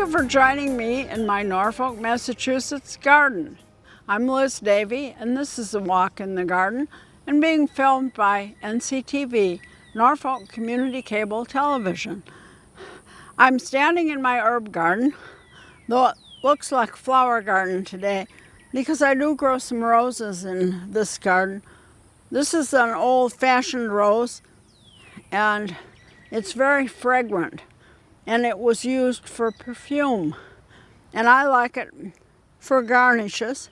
you for joining me in my Norfolk, Massachusetts garden. I'm Liz Davey, and this is a walk in the garden and being filmed by NCTV, Norfolk Community Cable Television. I'm standing in my herb garden, though it looks like a flower garden today, because I do grow some roses in this garden. This is an old-fashioned rose, and it's very fragrant, and it was used for perfume. And I like it for garnishes.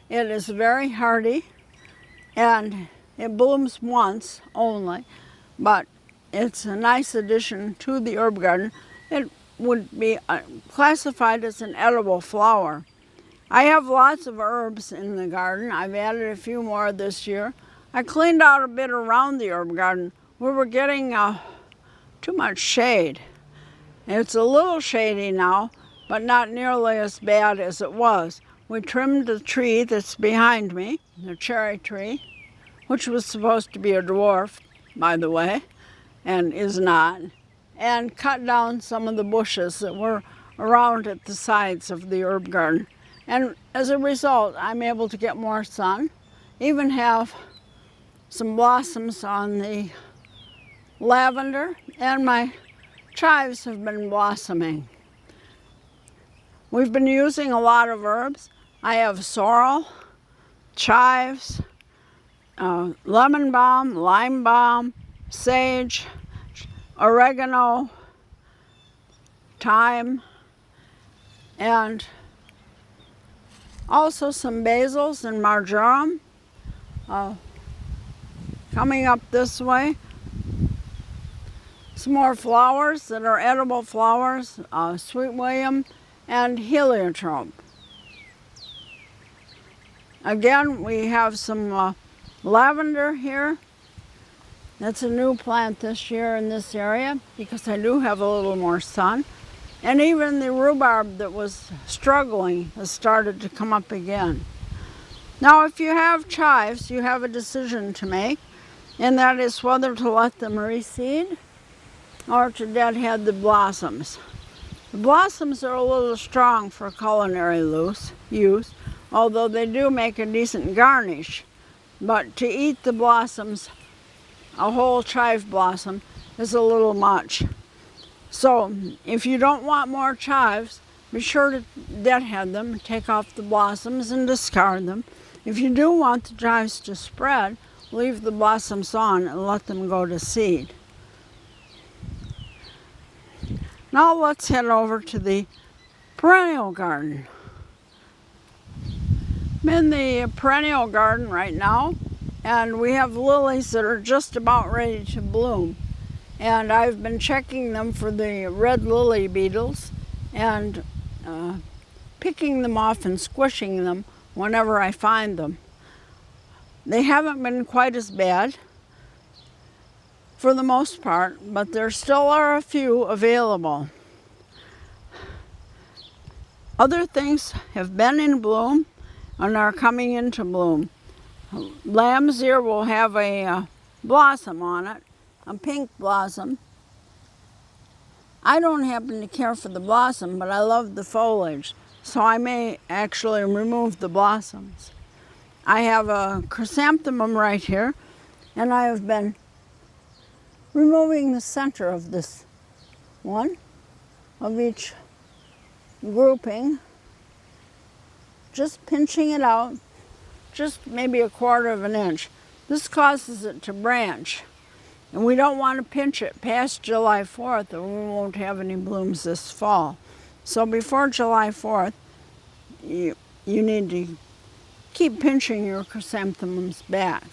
It is very hardy, and it blooms once only, but it's a nice addition to the herb garden. It would be classified as an edible flower. I have lots of herbs in the garden. I've added a few more this year. I cleaned out a bit around the herb garden. We were getting too much shade. It's a little shady now, but not nearly as bad as it was. We trimmed the tree that's behind me, the cherry tree, which was supposed to be a dwarf, by the way, and is not, and cut down some of the bushes that were around at the sides of the herb garden. And as a result, I'm able to get more sun, even have some blossoms on the lavender, and my chives have been blossoming. We've been using a lot of herbs. I have sorrel, chives, lemon balm, lime balm, sage, oregano, thyme, and also some basils and marjoram. Coming up this way, some more flowers that are edible flowers, sweet william and heliotrope. Again, we have some lavender here. That's a new plant this year in this area because I do have a little more sun. And even the rhubarb that was struggling has started to come up again. Now, if you have chives, you have a decision to make, and that is whether to let them reseed or to deadhead the blossoms. The blossoms are a little strong for culinary use, although they do make a decent garnish. But to eat the blossoms, a whole chive blossom, is a little much. So if you don't want more chives, be sure to deadhead them, take off the blossoms and discard them. If you do want the chives to spread, leave the blossoms on and let them go to seed. Now let's head over to the perennial garden. I'm in the perennial garden right now, and we have lilies that are just about ready to bloom. And I've been checking them for the red lily beetles and picking them off and squishing them whenever I find them. They haven't been quite as bad for the most part, but there still are a few available. Other things have been in bloom and are coming into bloom. Lamb's ear will have a blossom on it, a pink blossom. I don't happen to care for the blossom, but I love the foliage, so I may actually remove the blossoms. I have a chrysanthemum right here, and I have been removing the center of this one, of each grouping, just pinching it out, just maybe 1/4 of an inch. This causes it to branch, and we don't want to pinch it past July 4th or we won't have any blooms this fall. So before July 4th, you need to keep pinching your chrysanthemums back.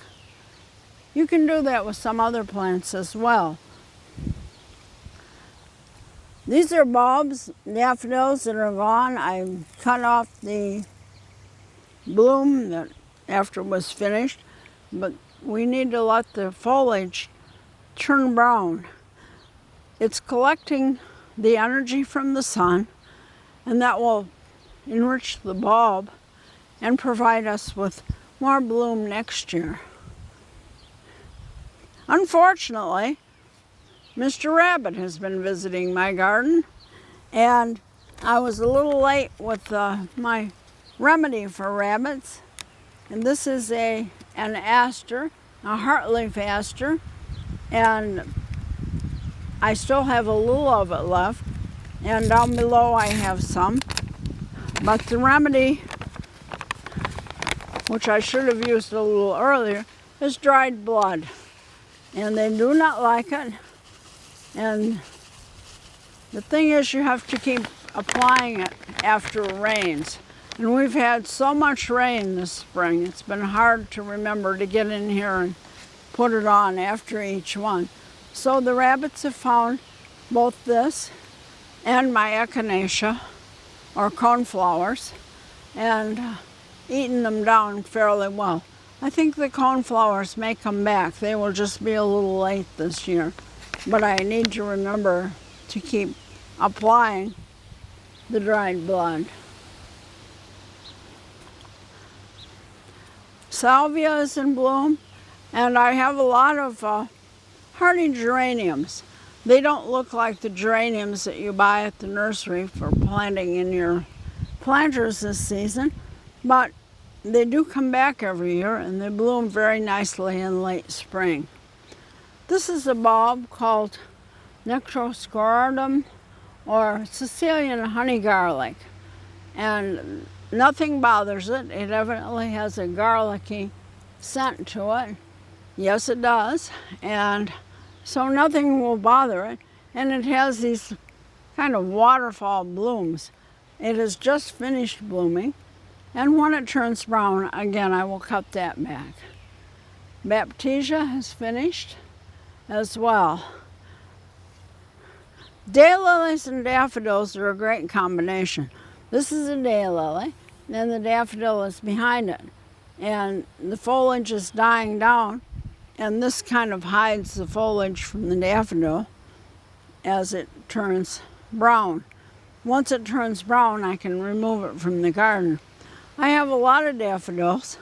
You can do that with some other plants as well. These are bulbs, daffodils that are gone. I cut off the bloom that after it was finished, but we need to let the foliage turn brown. It's collecting the energy from the sun, and that will enrich the bulb and provide us with more bloom next year. Unfortunately, Mr. Rabbit has been visiting my garden, and I was a little late with my remedy for rabbits, and this is an aster, a heartleaf aster, and I still have a little of it left, and down below I have some. But the remedy, which I should have used a little earlier, is dried blood, and they do not like it. And the thing is, you have to keep applying it after it rains. And we've had so much rain this spring, it's been hard to remember to get in here and put it on after each one. So the rabbits have found both this and my echinacea, or coneflowers, and eaten them down fairly well. I think the coneflowers may come back. They will just be a little late this year. But I need to remember to keep applying the dried blood. Salvia is in bloom, and I have a lot of hardy geraniums. They don't look like the geraniums that you buy at the nursery for planting in your planters this season, but they do come back every year, and they bloom very nicely in late spring. This is a bulb called Necroscorodum, or Sicilian honey garlic, and nothing bothers it. It evidently has a garlicky scent to it. Yes, it does, and so nothing will bother it, and it has these kind of waterfall blooms. It has just finished blooming, and when it turns brown, again, I will cut that back. Baptisia has finished as well. Daylilies and daffodils are a great combination. This is a daylily, and the daffodil is behind it. And the foliage is dying down, and this kind of hides the foliage from the daffodil as it turns brown. Once it turns brown, I can remove it from the garden. I have a lot of daffodils,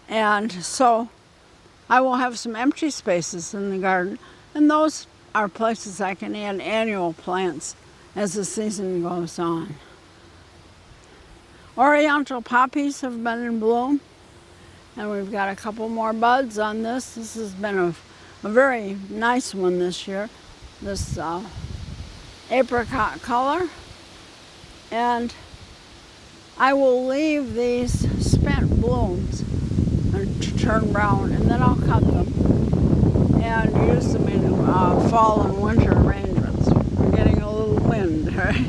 and so I will have some empty spaces in the garden, and those are places I can add annual plants as the season goes on. Oriental poppies have been in bloom, and we've got a couple more buds on this. This has been a very nice one this year, this apricot color. And I will leave these spent blooms to turn brown, and then I'll cut them and use them in fall and winter arrangements. We're getting a little wind, right?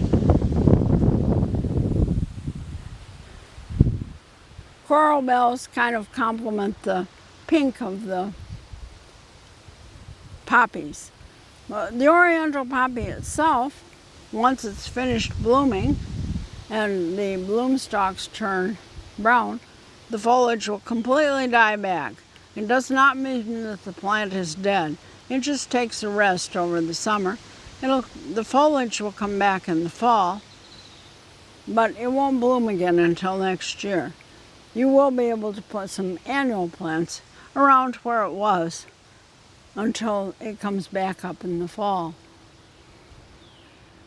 Coral bells kind of complement the pink of the poppies. But the oriental poppy itself, once it's finished blooming and the bloom stalks turn brown, the foliage will completely die back. It does not mean that the plant is dead. It just takes a rest over the summer. The foliage will come back in the fall, but it won't bloom again until next year. You will be able to put some annual plants around where it was until it comes back up in the fall.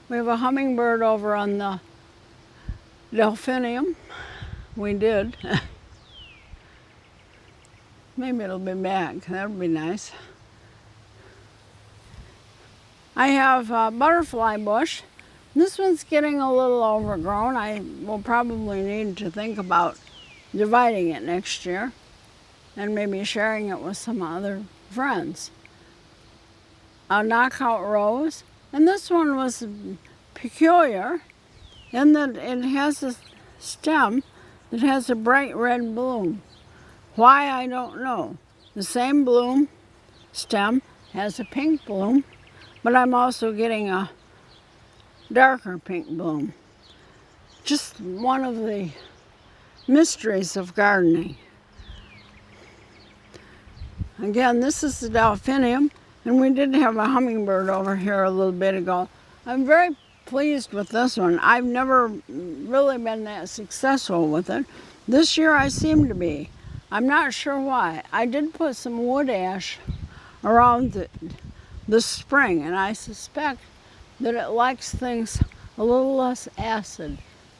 We have a hummingbird over on the delphinium. We did. Maybe it'll be back. That would be nice. I have a butterfly bush. This one's getting a little overgrown. I will probably need to think about dividing it next year and maybe sharing it with some other friends. A knockout rose, and this one was peculiar in that it has a stem that has a bright red bloom. Why, I don't know. The same bloom stem has a pink bloom, but I'm also getting a darker pink bloom. Just one of the mysteries of gardening. Again, this is the delphinium, and we did have a hummingbird over here a little bit ago. I'm very pleased with this one. I've never really been that successful with it. This year I seem to be. I'm not sure why. I did put some wood ash around this spring, and I suspect that it likes things a little less acid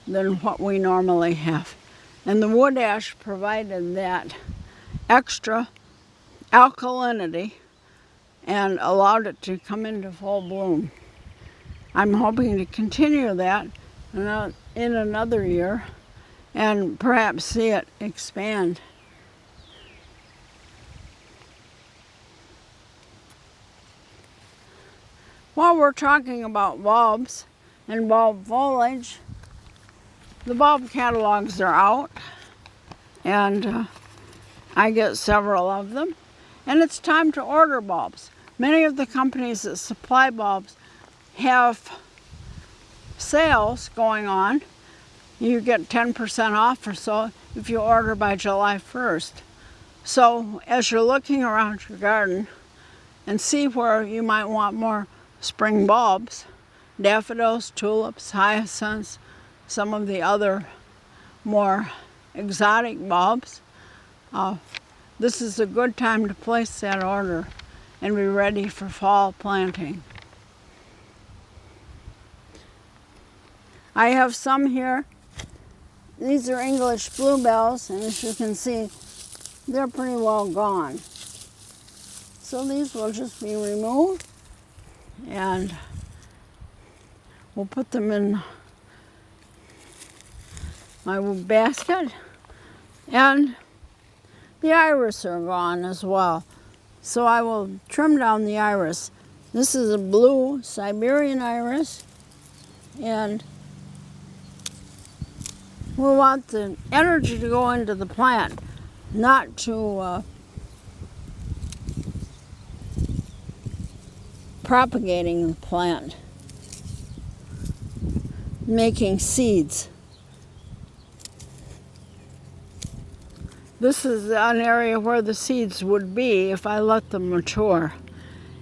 than what we normally have. And the wood ash provided that extra alkalinity and allowed it to come into full bloom. I'm hoping to continue that in another year and perhaps see it expand. While we're talking about bulbs and bulb foliage, the bulb catalogs are out, and I get several of them, and it's time to order bulbs. Many of the companies that supply bulbs have sales going on. You get 10% off or so if you order by July 1st. So as you're looking around your garden and see where you might want more spring bulbs, daffodils, tulips, hyacinths, some of the other more exotic bulbs, this is a good time to place that order and be ready for fall planting. I have some here. These are English bluebells, and as you can see, they're pretty well gone. So these will just be removed, and we'll put them in my basket. And the iris are gone as well. So I will trim down the iris. This is a blue Siberian iris, and we want the energy to go into the plant, not to propagating the plant, making seeds. This is an area where the seeds would be if I let them mature.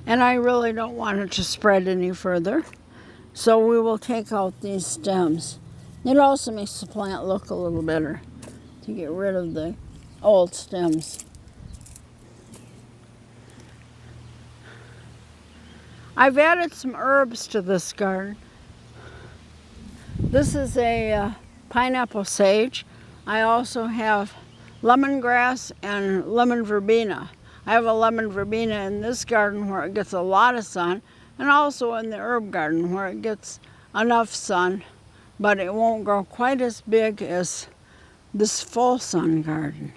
And I really don't want it to spread any further. So we will take out these stems. It also makes the plant look a little better to get rid of the old stems. I've added some herbs to this garden. This is a pineapple sage. I also have lemongrass and lemon verbena. I have a lemon verbena in this garden where it gets a lot of sun, and also in the herb garden where it gets enough sun, but it won't grow quite as big as this full sun garden.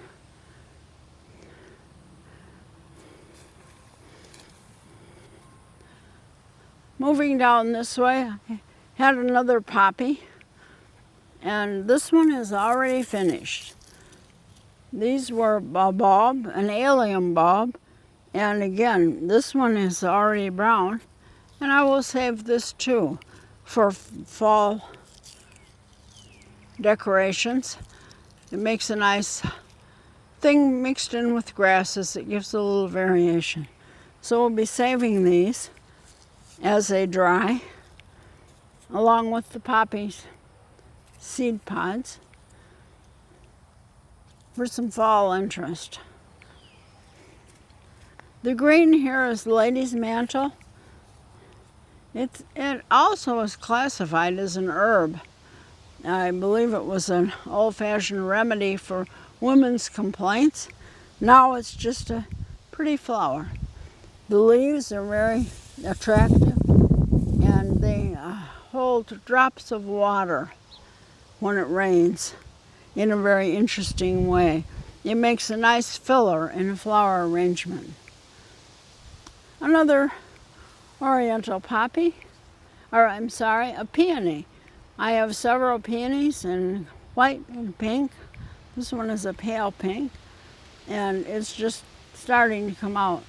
Moving down this way, I had another poppy, and this one is already finished. These were a bulb, an allium bulb, and again, this one is already brown, and I will save this too for fall decorations. It makes a nice thing mixed in with grasses. It gives a little variation. So we'll be saving these as they dry, along with the poppy seed pods, for some fall interest. The green here is lady's mantle. It also is classified as an herb. I believe it was an old-fashioned remedy for women's complaints. Now it's just a pretty flower. The leaves are very attractive, and they hold drops of water when it rains in a very interesting way. It makes a nice filler in a flower arrangement. Another oriental poppy, a peony. I have several peonies in white and pink. This one is a pale pink, and it's just starting to come out.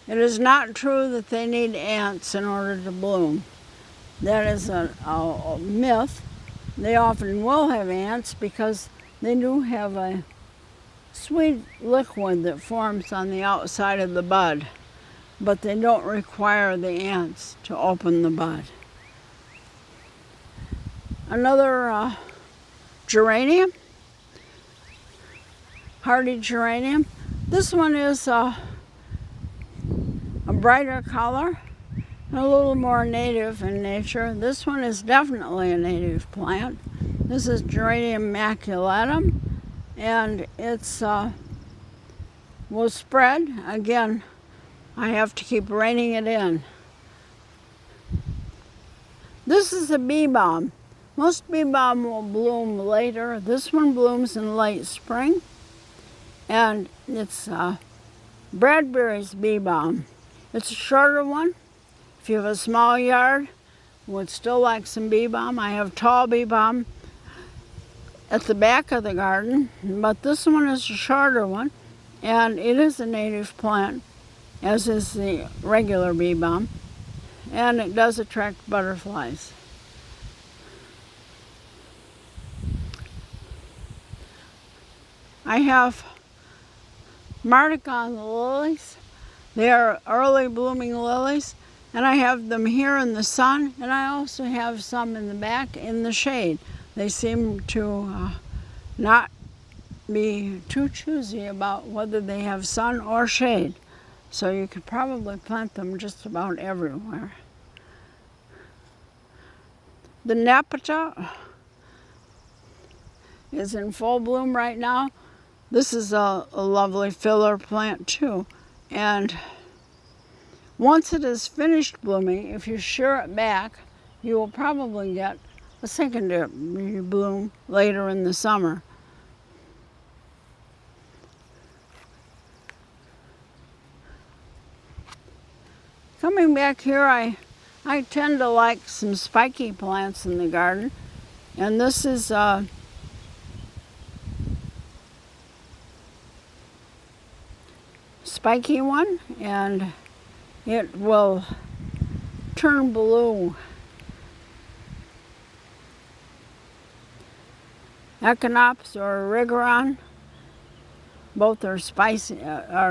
It is not true that they need ants in order to bloom. That is a myth. They often will have ants because they do have a sweet liquid that forms on the outside of the bud, but they don't require the ants to open the bud. Another geranium, hardy geranium. This one is a brighter color, A little more native in nature. This one is definitely a native plant. This is Geranium maculatum, and it's will spread. Again, I have to keep reining it in. This is a bee balm. Most bee balm will bloom later. This one blooms in late spring, and it's Bradbury's bee balm. It's a shorter one. If you have a small yard, would still like some bee balm. I have tall bee balm at the back of the garden, but this one is a shorter one, and it is a native plant, as is the regular bee balm, and it does attract butterflies. I have Mardigan lilies. They are early blooming lilies, and I have them here in the sun, and I also have some in the back in the shade. They seem to not be too choosy about whether they have sun or shade, so you could probably plant them just about everywhere. The Nepeta is in full bloom right now. This is a lovely filler plant too, and once it is finished blooming, if you shear it back, you will probably get a secondary bloom later in the summer. Coming back here, I tend to like some spiky plants in the garden, and this is spiky one, and it will turn blue. Echinops or Rigoron, both are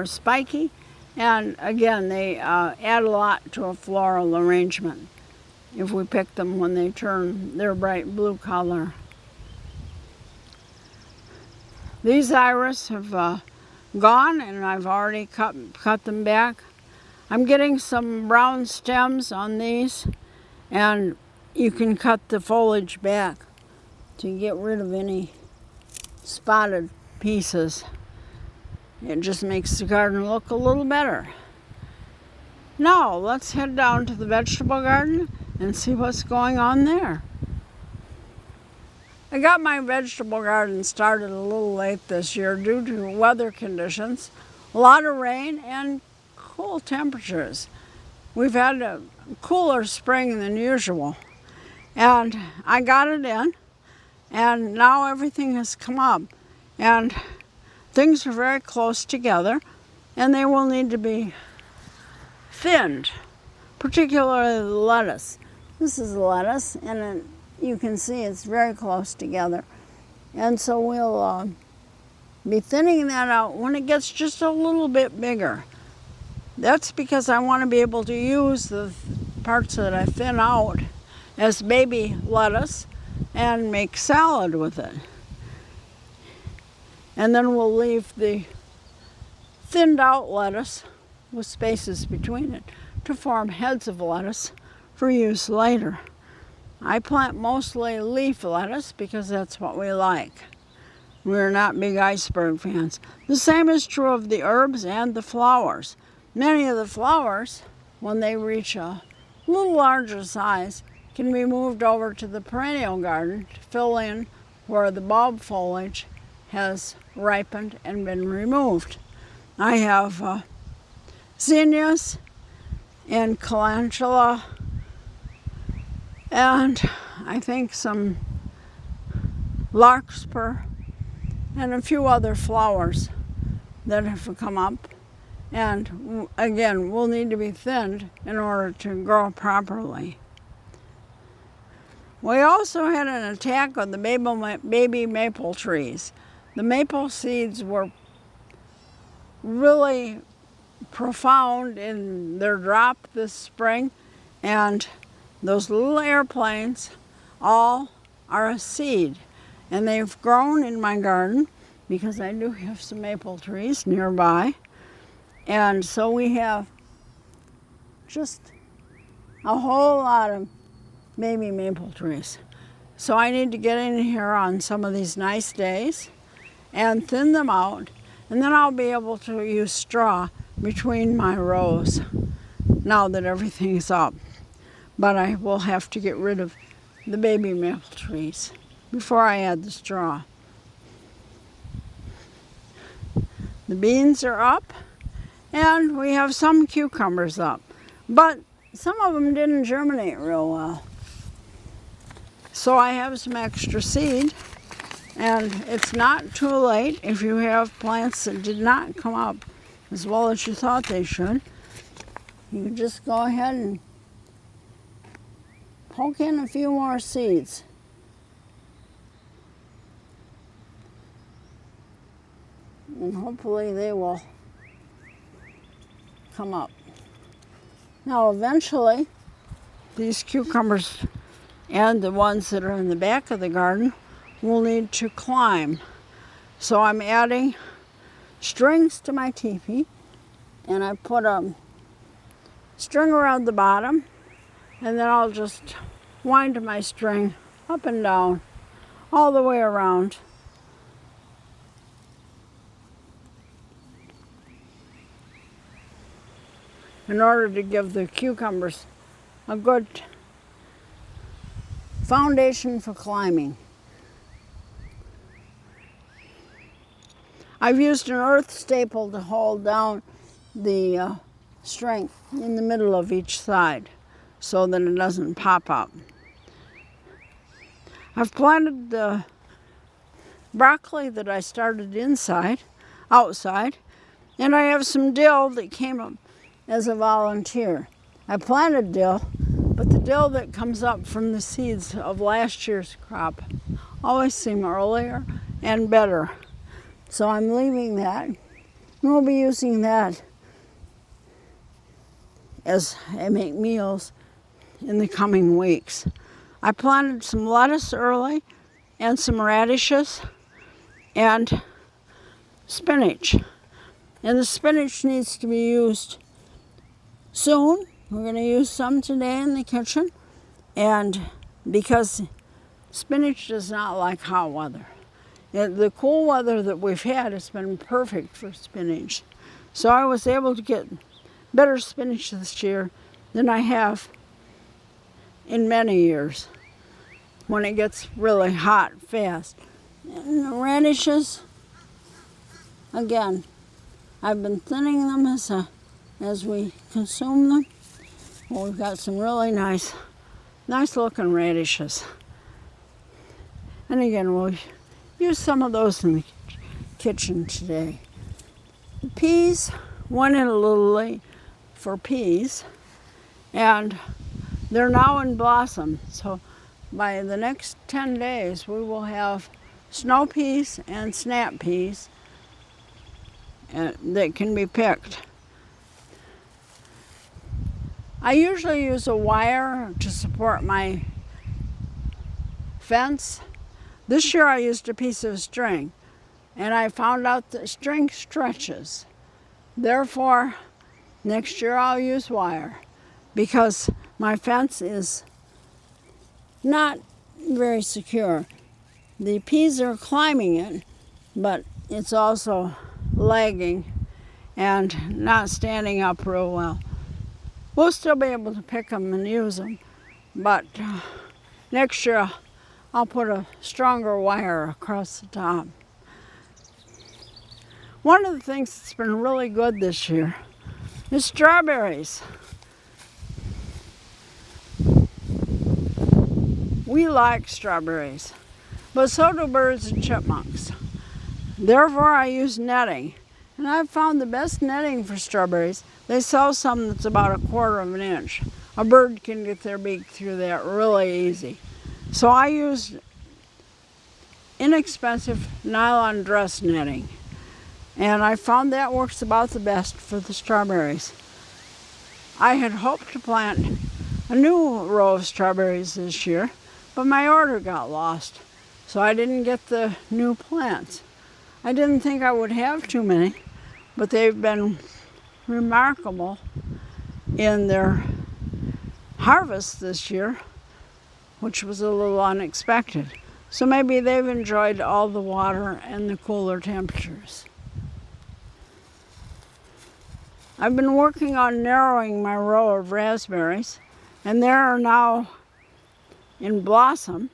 spiky, and again they add a lot to a floral arrangement if we pick them when they turn their bright blue color. These iris have gone, and I've already cut them back. I'm getting some brown stems on these, and you can cut the foliage back to get rid of any spotted pieces. It just makes the garden look a little better. Now let's head down to the vegetable garden and see what's going on there. I got my vegetable garden started a little late this year due to weather conditions, a lot of rain and cool temperatures. We've had a cooler spring than usual, and I got it in, and now everything has come up, and things are very close together, and they will need to be thinned, particularly the lettuce. This is lettuce, and you can see it's very close together, and so we'll be thinning that out when it gets just a little bit bigger. That's because I want to be able to use the parts that I thin out as baby lettuce and make salad with it. And then we'll leave the thinned out lettuce with spaces between it to form heads of lettuce for use later. I plant mostly leaf lettuce because that's what we like. We're not big iceberg fans. The same is true of the herbs and the flowers. Many of the flowers, when they reach a little larger size, can be moved over to the perennial garden to fill in where the bulb foliage has ripened and been removed. I have zinnias and calendula, and I think some larkspur and a few other flowers that have come up. And again, will need to be thinned in order to grow properly. We also had an attack on the baby maple trees. The maple seeds were really profound in their drop this spring, and those little airplanes all are a seed, and they've grown in my garden because I do have some maple trees nearby. And so we have just a whole lot of baby maple trees. So I need to get in here on some of these nice days and thin them out, and then I'll be able to use straw between my rows now that everything's up. But I will have to get rid of the baby maple trees before I add the straw. The beans are up, and we have some cucumbers up, but some of them didn't germinate real well. So I have some extra seed, and it's not too late if you have plants that did not come up as well as you thought they should. You can just go ahead and poke in a few more seeds. And hopefully they will come up. Now eventually, these cucumbers and the ones that are in the back of the garden will need to climb. So I'm adding strings to my teepee, and I put a string around the bottom, and then I'll just wind my string up and down all the way around. In order to give the cucumbers a good foundation for climbing. I've used an earth staple to hold down the string in the middle of each side so that it doesn't pop up. I've planted the broccoli that I started outside, and I have some dill that came up as a volunteer. I planted dill, but the dill that comes up from the seeds of last year's crop always seem earlier and better. So I'm leaving that, and we'll be using that as I make meals in the coming weeks. I planted some lettuce early and some radishes and spinach. And the spinach needs to be used soon. We're going to use some today in the kitchen, and because spinach does not like hot weather. The cool weather that we've had has been perfect for spinach. So I was able to get better spinach this year than I have in many years when it gets really hot fast. And the radishes, again, I've been thinning them as we consume them. Well, we've got some really nice looking radishes. And again, we'll use some of those in the kitchen today. The peas went in a little late for peas, and they're now in blossom. So by the next 10 days, we will have snow peas and snap peas that can be picked. I usually use a wire to support my fence. This year I used a piece of string, and I found out that string stretches. Therefore, next year I'll use wire, because my fence is not very secure. The peas are climbing it, but it's also lagging and not standing up real well. We'll still be able to pick them and use them, but next year I'll put a stronger wire across the top. One of the things that's been really good this year is strawberries. We like strawberries, but so do birds and chipmunks. Therefore, I use netting. And I've found the best netting for strawberries. They sell some that's about 1/4 of an inch. A bird can get their beak through that really easy. So I use inexpensive nylon dress netting. And I found that works about the best for the strawberries. I had hoped to plant a new row of strawberries this year, but my order got lost. So I didn't get the new plants. I didn't think I would have too many, but they've been remarkable in their harvest this year, which was a little unexpected. So maybe they've enjoyed all the water and the cooler temperatures. I've been working on narrowing my row of raspberries, and they are now in blossom,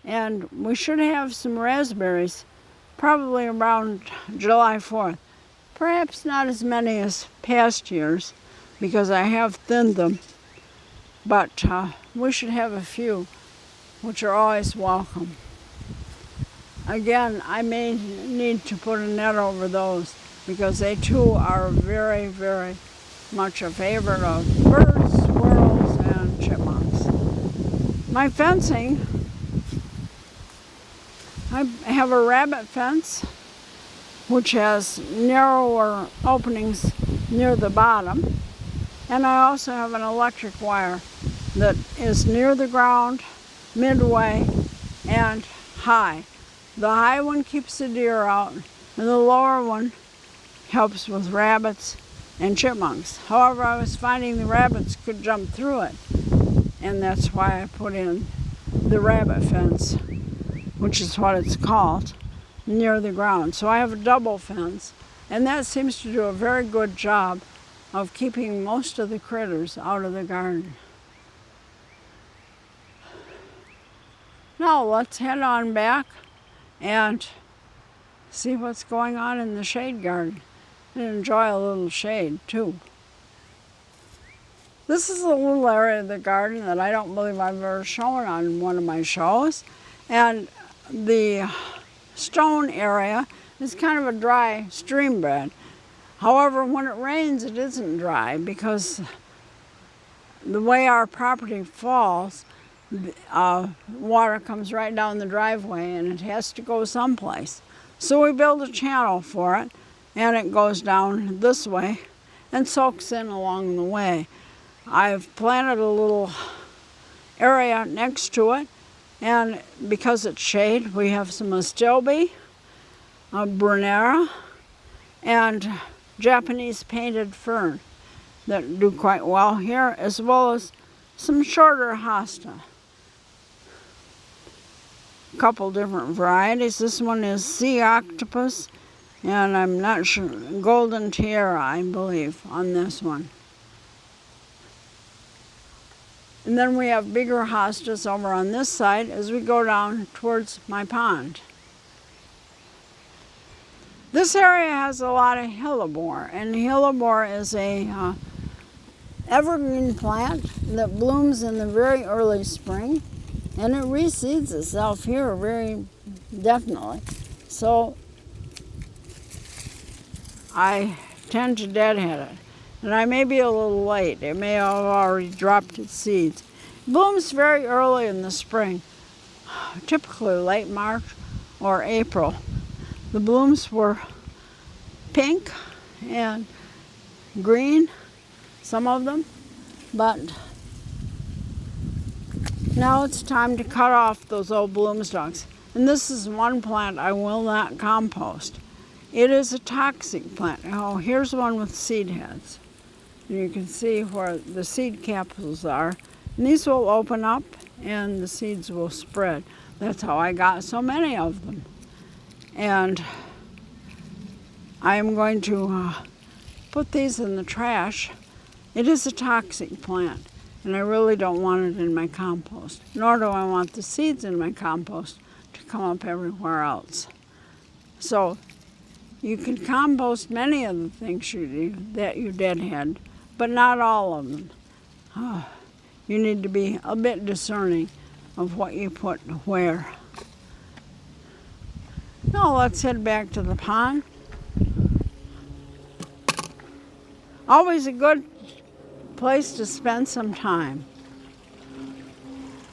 and we should have some raspberries probably around July 4th. Perhaps not as many as past years because I have thinned them, but we should have a few, which are always welcome. Again, I may need to put a net over those because they too are very, very much a favorite of birds, squirrels, and chipmunks. My fencing, I have a rabbit fence which has narrower openings near the bottom, and I also have an electric wire that is near the ground, midway, and high. The high one keeps the deer out, and the lower one helps with rabbits and chipmunks. However, I was finding the rabbits could jump through it, and that's why I put in the rabbit fence, which is what it's called, near the ground. So I have a double fence, and that seems to do a very good job of keeping most of the critters out of the garden. Now let's head on back and see what's going on in the shade garden and enjoy a little shade too. This is a little area of the garden that I don't believe I've ever shown on one of my shows, and the stone area is kind of a dry stream bed. However, when it rains, it isn't dry because the way our property falls, water comes right down the driveway and it has to go someplace. So we build a channel for it, and it goes down this way and soaks in along the way. I've planted a little area next to it, and because it's shade, we have some astilbe, brunera, and Japanese painted fern that do quite well here, as well as some shorter hosta. A couple different varieties. This one is sea octopus, and I'm not sure, golden tiara, I believe, on this one. And then we have bigger hostas over on this side as we go down towards my pond. This area has a lot of hellebore, and hellebore is a evergreen plant that blooms in the very early spring, and it reseeds itself here very definitely. So I tend to deadhead it, and I may be a little late. It may have already dropped its seeds. It blooms very early in the spring, typically late March or April. The blooms were pink and green, some of them, but now it's time to cut off those old bloom stalks. And this is one plant I will not compost. It is a toxic plant. Oh, here's one with seed heads. And you can see where the seed capsules are. And these will open up and the seeds will spread. That's how I got so many of them. And I'm going to put these in the trash. It is a toxic plant, and I really don't want it in my compost, nor do I want the seeds in my compost to come up everywhere else. So you can compost many of the things that you deadhead, but not all of them. You need to be a bit discerning of what you put where. Now let's head back to the pond. Always a good place to spend some time.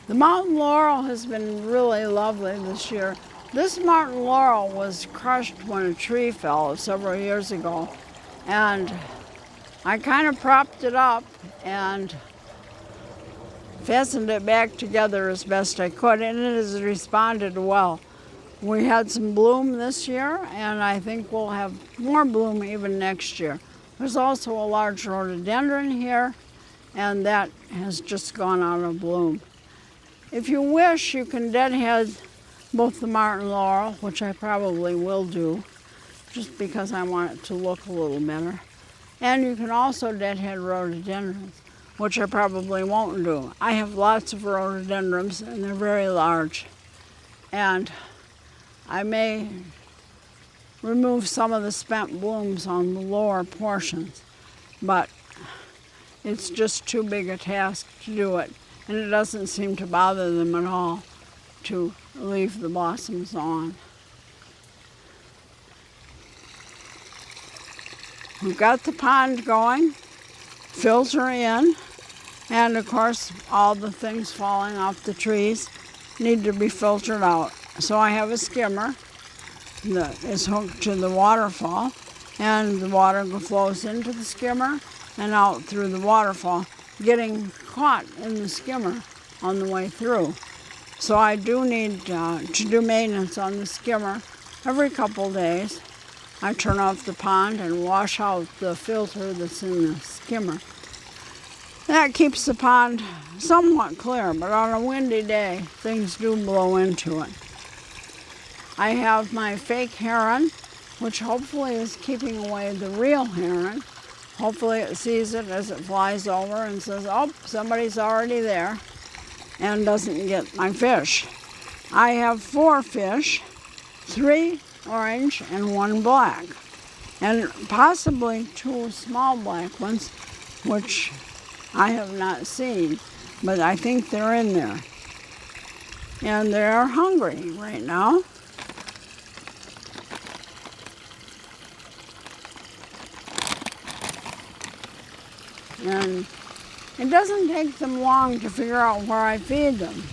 The mountain laurel has been really lovely this year. This mountain laurel was crushed when a tree fell several years ago, and I kind of propped it up and fastened it back together as best I could, and it has responded well. We had some bloom this year, and I think we'll have more bloom even next year. There's also a large rhododendron here, and that has just gone out of bloom. If you wish, you can deadhead both the Martin laurel, which I probably will do, just because I want it to look a little better. And you can also deadhead rhododendrons, which I probably won't do. I have lots of rhododendrons, and they're very large. And I may remove some of the spent blooms on the lower portions, but it's just too big a task to do it, and it doesn't seem to bother them at all to leave the blossoms on. We've got the pond going, filter in, and of course all the things falling off the trees need to be filtered out. So I have a skimmer that is hooked to the waterfall, and the water flows into the skimmer and out through the waterfall, getting caught in the skimmer on the way through. So I do need to do maintenance on the skimmer every couple days. I turn off the pond and wash out the filter that's in the skimmer. That keeps the pond somewhat clear, but on a windy day, things do blow into it. I have my fake heron, which hopefully is keeping away the real heron. Hopefully it sees it as it flies over and says, oh, somebody's already there, and doesn't get my fish. I have 4 fish, 3 orange and 1 black, and possibly 2 small black ones, which I have not seen, but I think they're in there. And they're hungry right now. And it doesn't take them long to figure out where I feed them.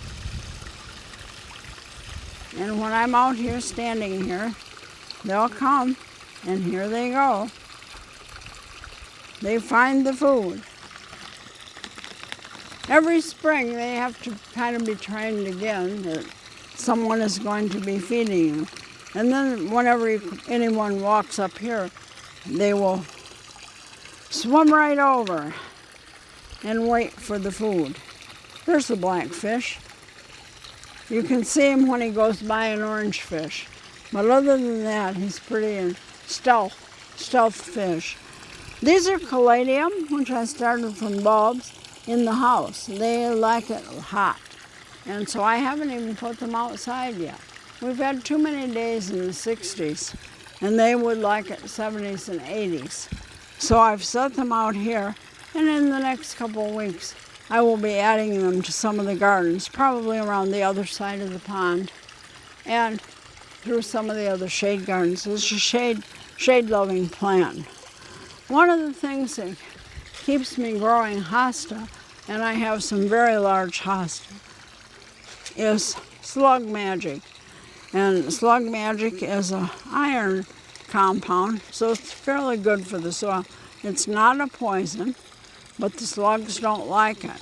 And when I'm out here standing here, they'll come, and here they go. They find the food. Every spring they have to kind of be trained again that someone is going to be feeding them. And then whenever anyone walks up here, they will swim right over and wait for the food. There's the blackfish. You can see him when he goes by an orange fish. But other than that, he's pretty stealth fish. These are caladium, which I started from bulbs in the house. They like it hot. And so I haven't even put them outside yet. We've had too many days in the 60s, and they would like it 70s and 80s. So I've set them out here, and in the next couple of weeks, I will be adding them to some of the gardens, probably around the other side of the pond, and through some of the other shade gardens. It's a shade-loving plant. One of the things that keeps me growing hosta, and I have some very large hosta, is slug magic. And slug magic is an iron compound, so it's fairly good for the soil. It's not a poison, but the slugs don't like it.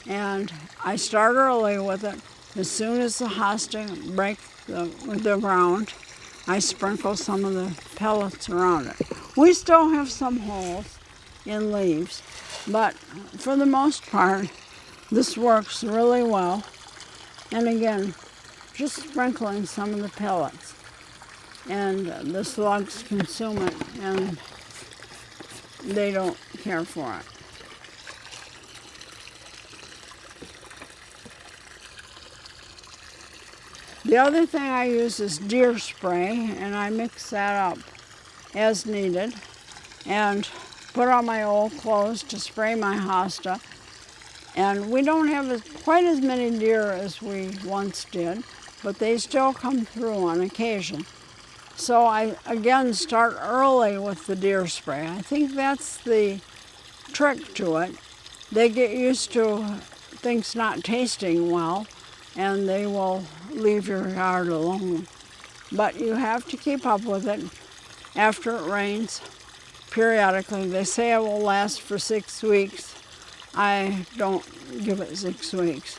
And I start early with it. As soon as the hosta break the ground, I sprinkle some of the pellets around it. We still have some holes in leaves, but for the most part, this works really well. And again, just sprinkling some of the pellets, and the slugs consume it, and they don't care for it. The other thing I use is deer spray, and I mix that up as needed and put on my old clothes to spray my hosta. And we don't have quite as many deer as we once did, but they still come through on occasion. So I, again, start early with the deer spray. I think that's the trick to it. They get used to things not tasting well, and they will leave your yard alone. But you have to keep up with it after it rains periodically. They say it will last for 6 weeks. I don't give it 6 weeks.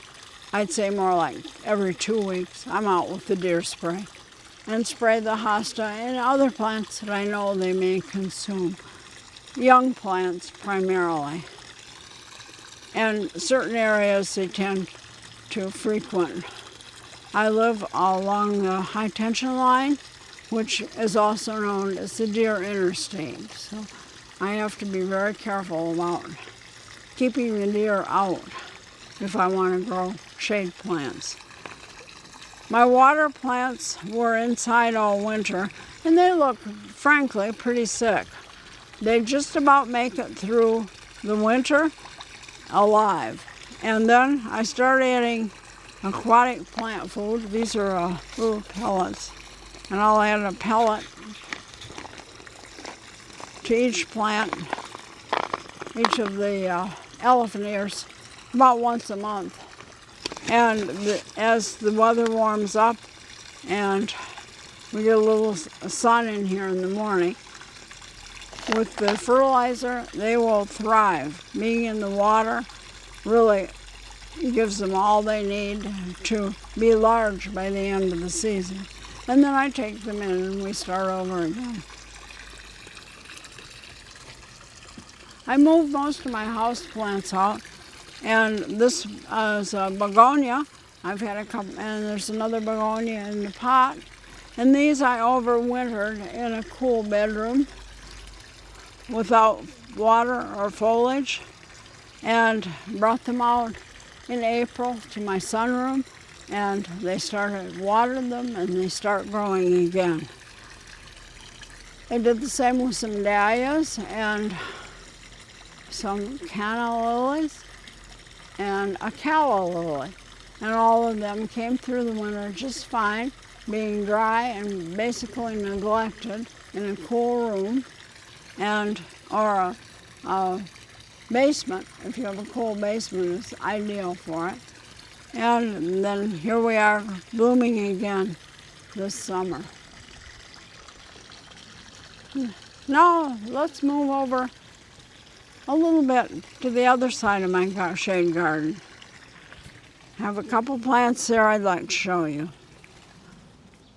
I'd say more like every 2 weeks I'm out with the deer spray and spray the hosta and other plants that I know they may consume. Young plants primarily. and certain areas they tend to frequent. I live along the high tension line, which is also known as the deer interstate. So I have to be very careful about keeping the deer out if I want to grow shade plants. My water plants were inside all winter, and they look, frankly, pretty sick. They just about make it through the winter alive. And then I started adding aquatic plant food. These are little pellets. And I'll add a pellet to each plant, each of the elephant ears, about once a month. And as the weather warms up and we get a little sun in here in the morning, with the fertilizer, they will thrive. Being in the water really gives them all they need to be large by the end of the season. And then I take them in and we start over again. I moved most of my house plants out, and this is a begonia. I've had a couple, and there's another begonia in the pot. And these I overwintered in a cool bedroom without water or foliage, and brought them out in April to my sunroom, and they started watering them and they start growing again. I did the same with some dahlias and some canna lilies and a calla lily, and all of them came through the winter just fine, being dry and basically neglected in a cool room or a basement. If you have a cool basement, it's ideal for it. And then here we are blooming again this summer. Now let's move over a little bit to the other side of my shade garden. I have a couple plants there I'd like to show you.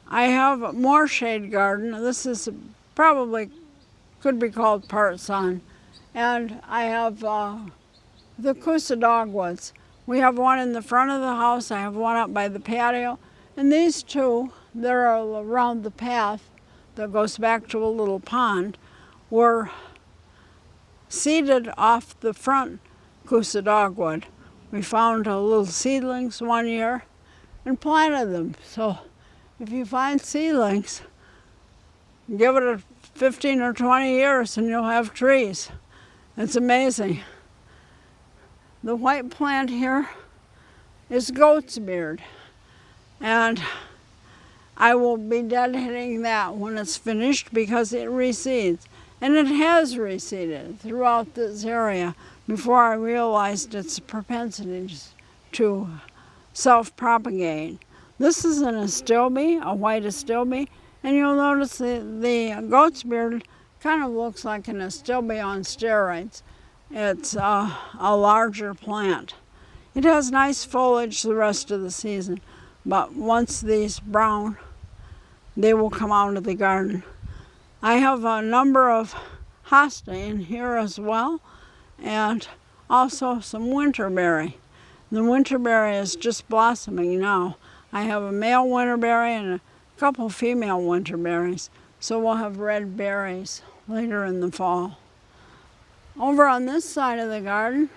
I have more shade garden. This is probably could be called part sun. And I have the Coosa dogwoods. We have one in the front of the house. I have one up by the patio. And these two, they're around the path that goes back to a little pond, were seeded off the front Coosa dogwood. We found little seedlings one year and planted them. So if you find seedlings, give it 15 or 20 years and you'll have trees. It's amazing. The white plant here is goat's beard, and I will be deadheading that when it's finished because it reseeds. And it has reseeded throughout this area before I realized its propensities to self-propagate. This is an astilbe, a white astilbe, and you'll notice the goat's beard kind of looks like an astilbe on steroids. It's a larger plant. It has nice foliage the rest of the season, but once these brown, they will come out of the garden. I have a number of hosta in here as well, and also some winterberry. The winterberry is just blossoming now. I have a male winterberry and a couple female winterberries, so we'll have red berries later in the fall. Over on this side of the garden,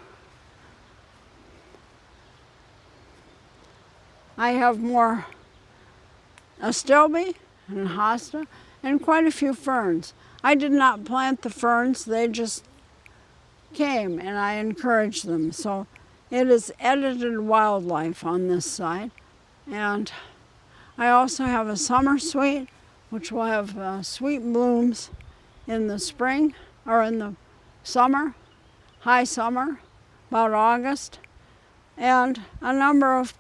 I have more astilbe and hosta and quite a few ferns. I did not plant the ferns, they just came and I encouraged them. So it is edited wildlife on this side. And I also have a summer sweet, which will have sweet blooms in the spring or in the summer, high summer, about August, and a number of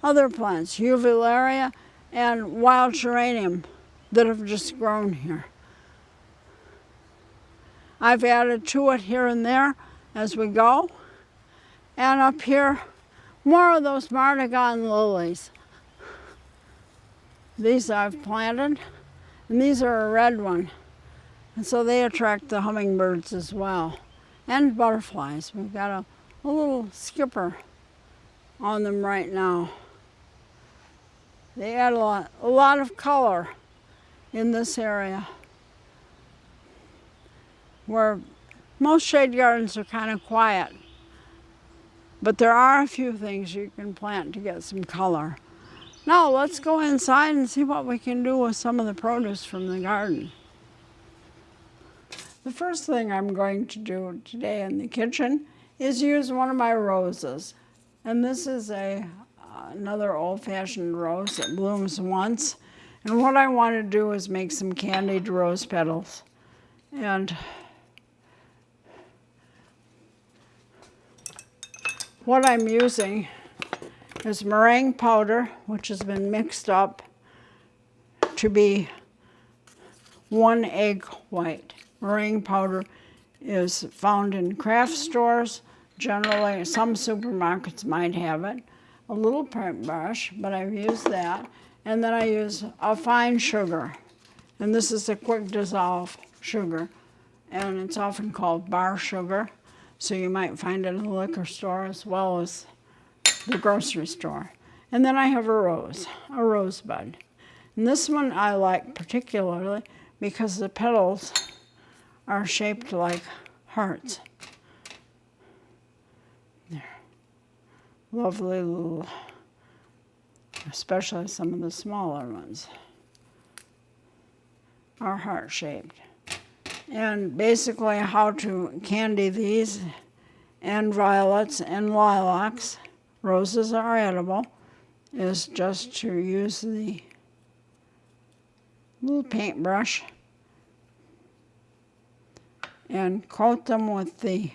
other plants, uvularia and wild geranium that have just grown here. I've added to it here and there as we go. And up here, more of those martagon lilies. These I've planted, and these are a red one. And so they attract the hummingbirds as well, and butterflies. We've got a a little skipper on them right now. They add a lot of color in this area, where most shade gardens are kind of quiet. But there are a few things you can plant to get some color. Now let's go inside and see what we can do with some of the produce from the garden. The first thing I'm going to do today in the kitchen is use one of my roses. And this is another old-fashioned rose that blooms once. And what I want to do is make some candied rose petals. And what I'm using is meringue powder, which has been mixed up to be 1 egg white. Meringue powder is found in craft stores. Generally, some supermarkets might have it. A little paintbrush, but I've used that. And then I use a fine sugar. And this is a quick dissolve sugar. And it's often called bar sugar. So you might find it in the liquor store as well as the grocery store. And then I have a rosebud. And this one I like particularly because the petals are shaped like hearts. They're lovely little, especially some of the smaller ones are heart-shaped. And basically how to candy these, and violets and lilacs, roses are edible, is just to use the little paintbrush and coat them with the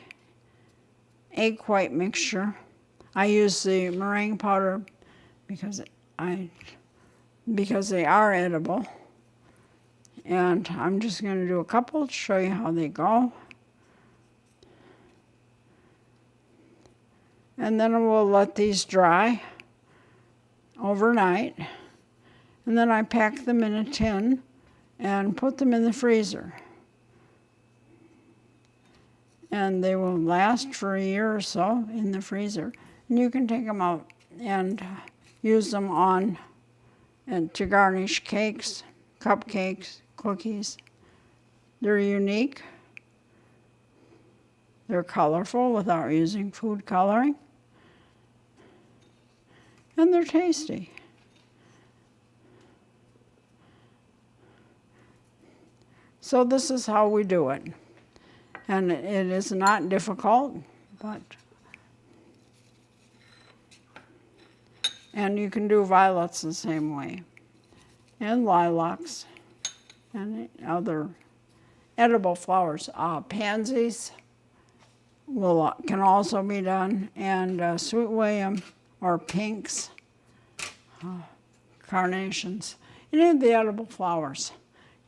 egg white mixture. I use the meringue powder because they are edible. And I'm just going to do a couple to show you how they go. And then we'll let these dry overnight. And then I pack them in a tin and put them in the freezer. And they will last for a year or so in the freezer. And you can take them out and use them on and to garnish cakes, cupcakes, cookies. They're unique. They're colorful without using food coloring. And they're tasty. So this is how we do it. And it is not difficult, and you can do violets the same way, and lilacs, and other edible flowers. Pansies can also be done, and Sweet William or pinks, carnations. Any of the edible flowers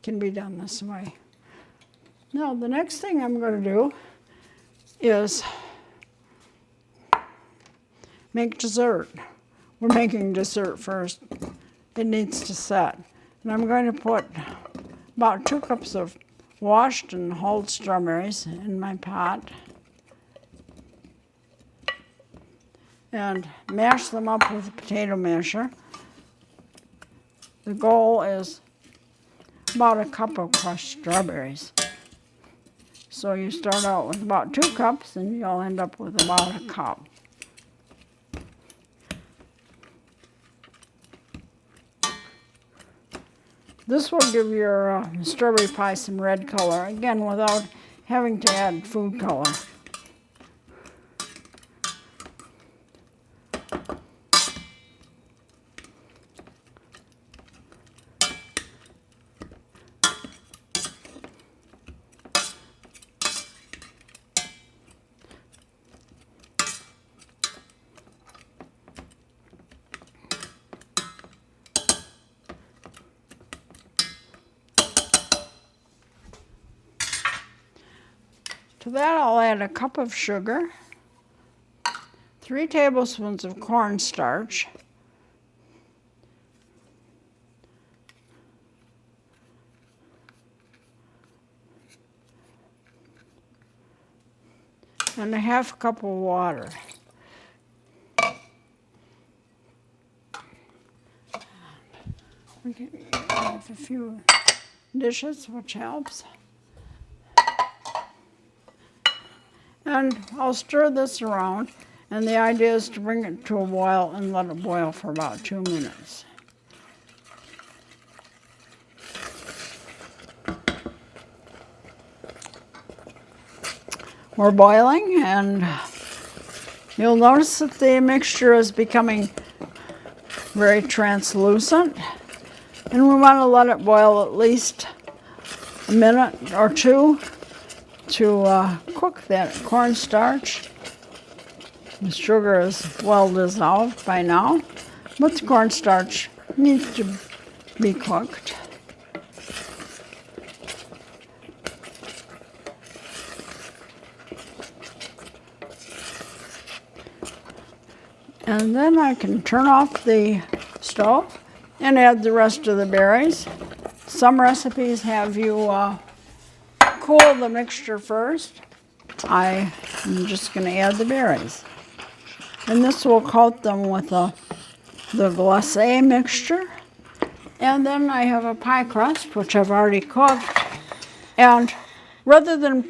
can be done this way. Now, the next thing I'm going to do is make dessert. We're making dessert first. It needs to set. And I'm going to put about 2 cups of washed and hulled strawberries in my pot and mash them up with a potato masher. The goal is about 1 cup of crushed strawberries. So you start out with about 2 cups and you'll end up with about 1 cup. This will give your strawberry pie some red color, again, without having to add food color. To that, I'll add 1 cup of sugar, 3 tablespoons of cornstarch, and a half cup of water. We can have a few dishes, which helps. And I'll stir this around, and the idea is to bring it to a boil and let it boil for about 2 minutes. We're boiling, and you'll notice that the mixture is becoming very translucent, and we want to let it boil at least a minute or two to cook that cornstarch. The sugar is well dissolved by now, but the cornstarch needs to be cooked. And then I can turn off the stove and add the rest of the berries. Some recipes have you cool the mixture first. I am just going to add the berries. And this will coat them with the glacé mixture. And then I have a pie crust, which I've already cooked. And rather than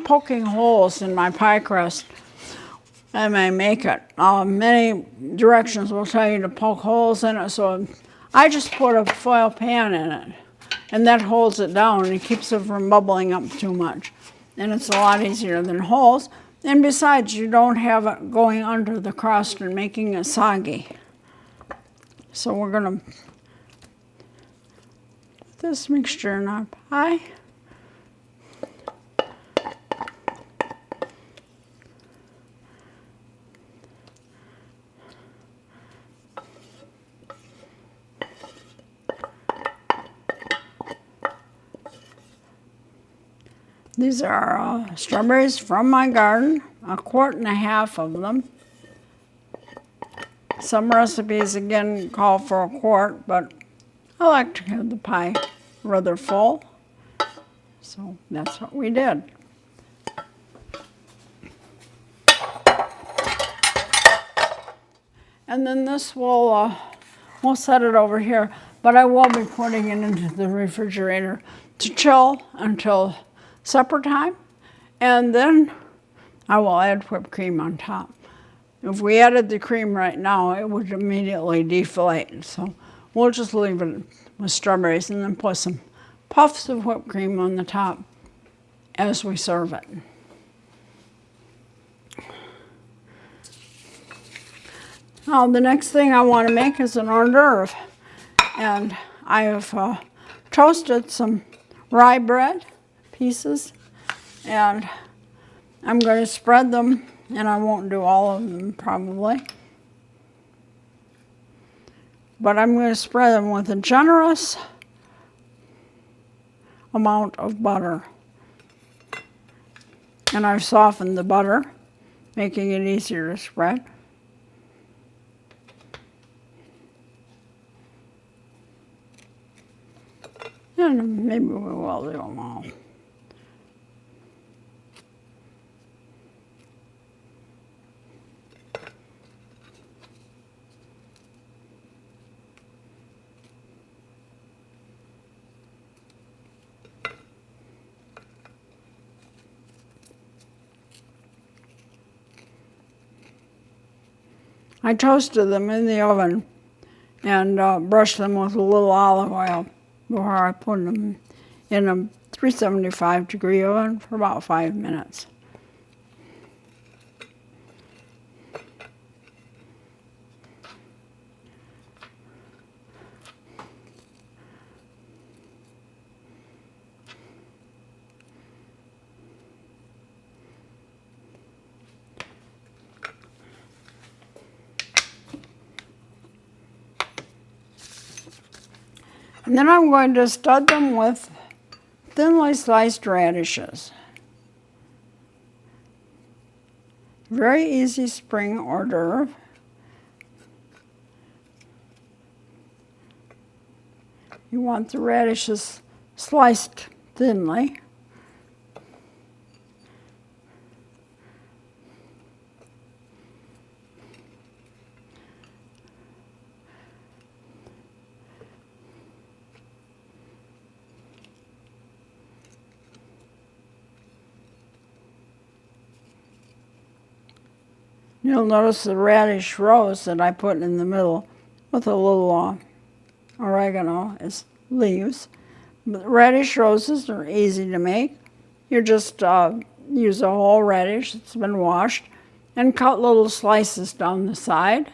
poking holes in my pie crust, I may make it. Many directions will tell you to poke holes in it, so I just put a foil pan in it, and that holds it down and it keeps it from bubbling up too much. And it's a lot easier than holes. And besides, you don't have it going under the crust and making it soggy. So we're going to put this mixture in our pie. These are strawberries from my garden, 1.5 quarts of them. Some recipes, again, call for 1 quart, but I like to have the pie rather full, so that's what we did. And then this we'll set it over here, but I will be putting it into the refrigerator to chill until supper time, and then I will add whipped cream on top. If we added the cream right now, it would immediately deflate, so we'll just leave it with strawberries and then put some puffs of whipped cream on the top as we serve it. Now the next thing I want to make is an hors d'oeuvre, and I have toasted some rye bread pieces, and I'm going to spread them, and I won't do all of them probably, but I'm going to spread them with a generous amount of butter. And I've softened the butter, making it easier to spread. And maybe we will do them all. I toasted them in the oven and brushed them with a little olive oil before I put them in a 375-degree oven for about 5 minutes. And then I'm going to stud them with thinly sliced radishes. Very easy spring hors d'oeuvre. You want the radishes sliced thinly. You'll notice the radish rows that I put in the middle with a little oregano as leaves. But radish roses are easy to make. You just use a whole radish that's been washed and cut little slices down the side,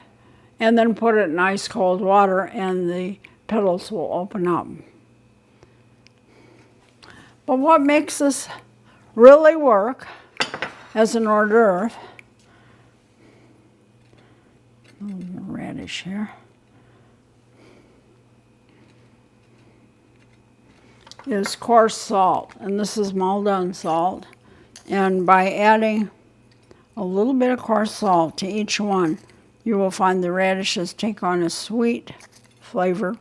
and then put it in ice cold water and the petals will open up. But what makes this really work as an hors d'oeuvre, a little radish here, is coarse salt, and this is Maldon salt. And by adding a little bit of coarse salt to each one, you will find the radishes take on a sweet flavor,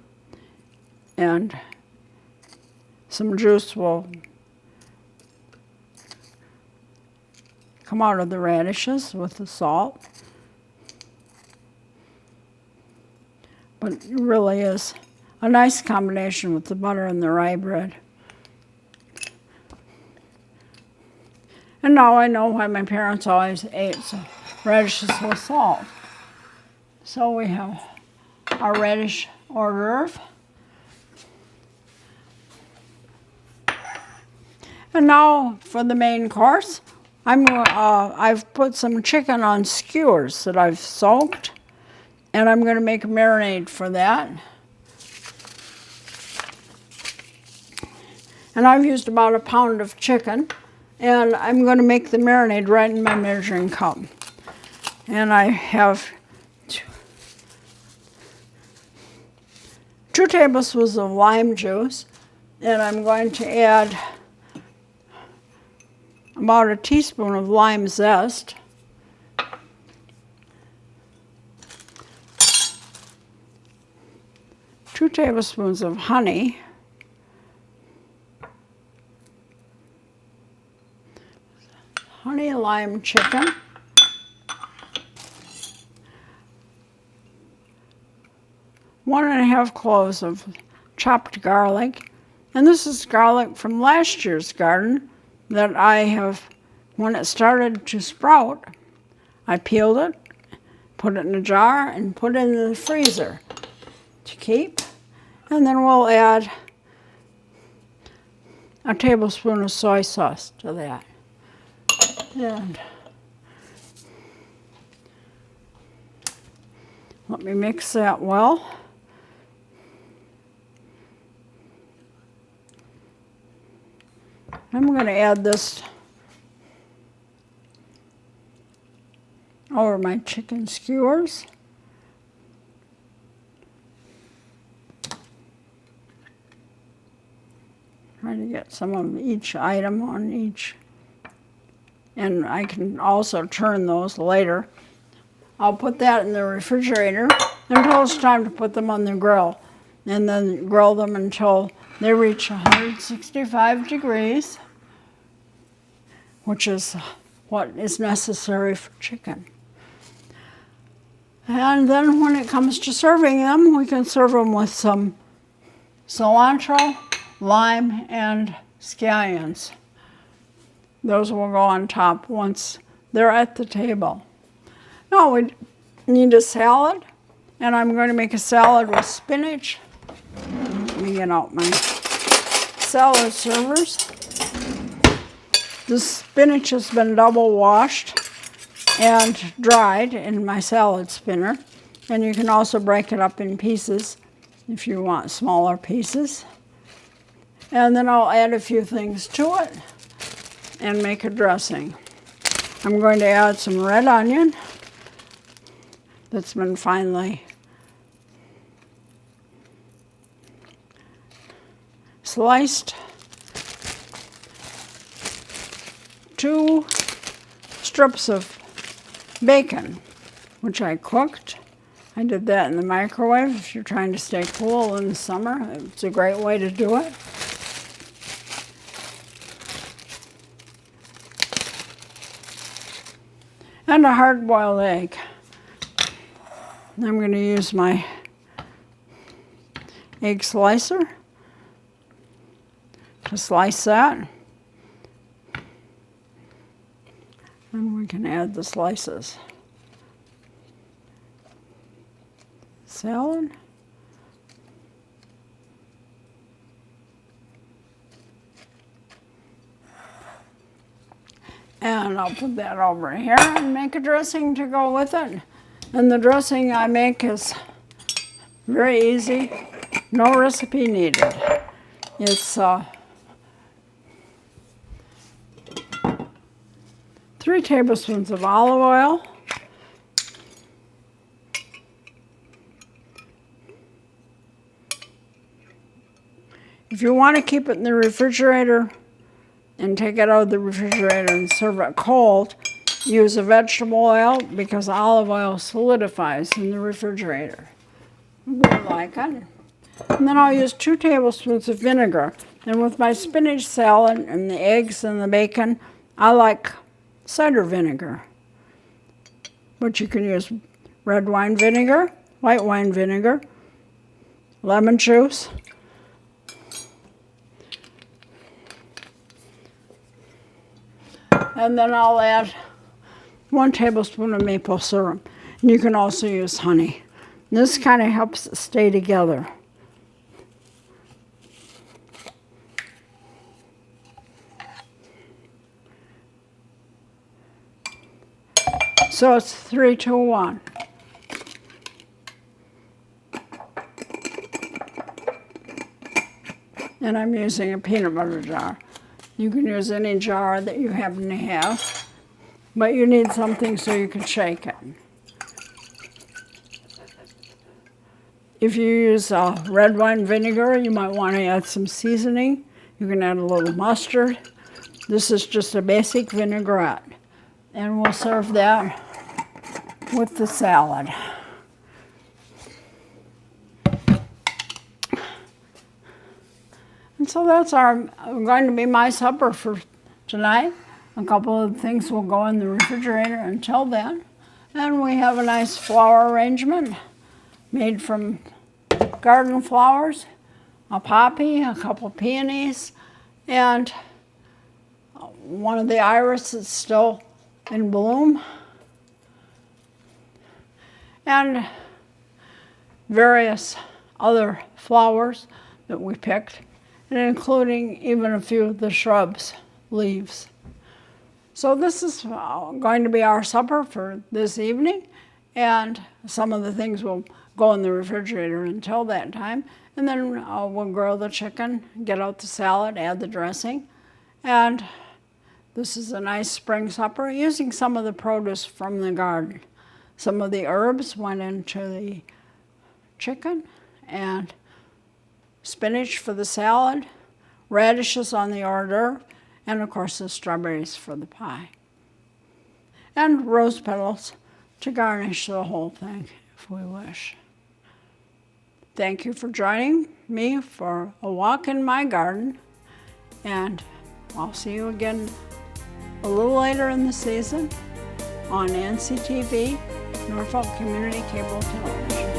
and some juice will come out of the radishes with the salt. But it really is a nice combination with the butter and the rye bread. And now I know why my parents always ate radishes with salt. So we have our radish hors d'oeuvre. And now for the main course, I've put some chicken on skewers that I've soaked, and I'm going to make a marinade for that. And I've used about a pound of chicken, and I'm going to make the marinade right in my measuring cup. And I have 2 tablespoons of lime juice, and I'm going to add about a teaspoon of lime zest, two tablespoons of honey, honey lime chicken, 1½ cloves of chopped garlic, and this is garlic from last year's garden that I have, when it started to sprout, I peeled it, put it in a jar, and put it in the freezer to keep. And then we'll add a tablespoon of soy sauce to that. And let me mix that well. I'm going to add this over my chicken skewers. Try to get some of each item on each. And I can also turn those later. I'll put that in the refrigerator until it's time to put them on the grill, and then grill them until they reach 165 degrees, which is what is necessary for chicken. And then when it comes to serving them, we can serve them with some cilantro, lime, and scallions. Those will go on top once they're at the table. Now we need a salad, and I'm going to make a salad with spinach. Let me get out my salad servers. The spinach has been double washed and dried in my salad spinner, and you can also break it up in pieces if you want smaller pieces. And then I'll add a few things to it and make a dressing. I'm going to add some red onion that's been finely sliced, 2 strips of bacon, which I cooked. I did that in the microwave. If you're trying to stay cool in the summer, it's a great way to do it. And a hard-boiled egg. I'm going to use my egg slicer to slice that. And we can add the slices. salad. And I'll put that over here and make a dressing to go with it. And the dressing I make is very easy, no recipe needed. It's 3 tablespoons of olive oil, if you want to keep it in the refrigerator and take it out of the refrigerator and serve it cold, use a vegetable oil because olive oil solidifies in the refrigerator. We like it. And then I'll use 2 tablespoons of vinegar. And with my spinach salad and the eggs and the bacon, I like cider vinegar. But you can use red wine vinegar, white wine vinegar, lemon juice, and then I'll add 1 tablespoon of maple syrup. And you can also use honey. This kind of helps it stay together. So it's 3, 2, 1. And I'm using a peanut butter jar. You can use any jar that you happen to have, but you need something so you can shake it. If you use red wine vinegar, you might want to add some seasoning. You can add a little mustard. This is just a basic vinaigrette. And we'll serve that with the salad. And so that's going to be my supper for tonight. A couple of things will go in the refrigerator until then. And we have a nice flower arrangement made from garden flowers, a poppy, a couple peonies, and one of the iris that's still in bloom, and various other flowers that we picked, and including even a few of the shrubs' leaves. So this is going to be our supper for this evening, and some of the things will go in the refrigerator until that time, and then we'll grill the chicken, get out the salad, add the dressing, and this is a nice spring supper using some of the produce from the garden. Some of the herbs went into the chicken, and spinach for the salad, radishes on the hors d'oeuvre, and of course the strawberries for the pie. And rose petals to garnish the whole thing if we wish. Thank you for joining me for a walk in my garden, and I'll see you again a little later in the season on NCTV, Norfolk Community Cable Television.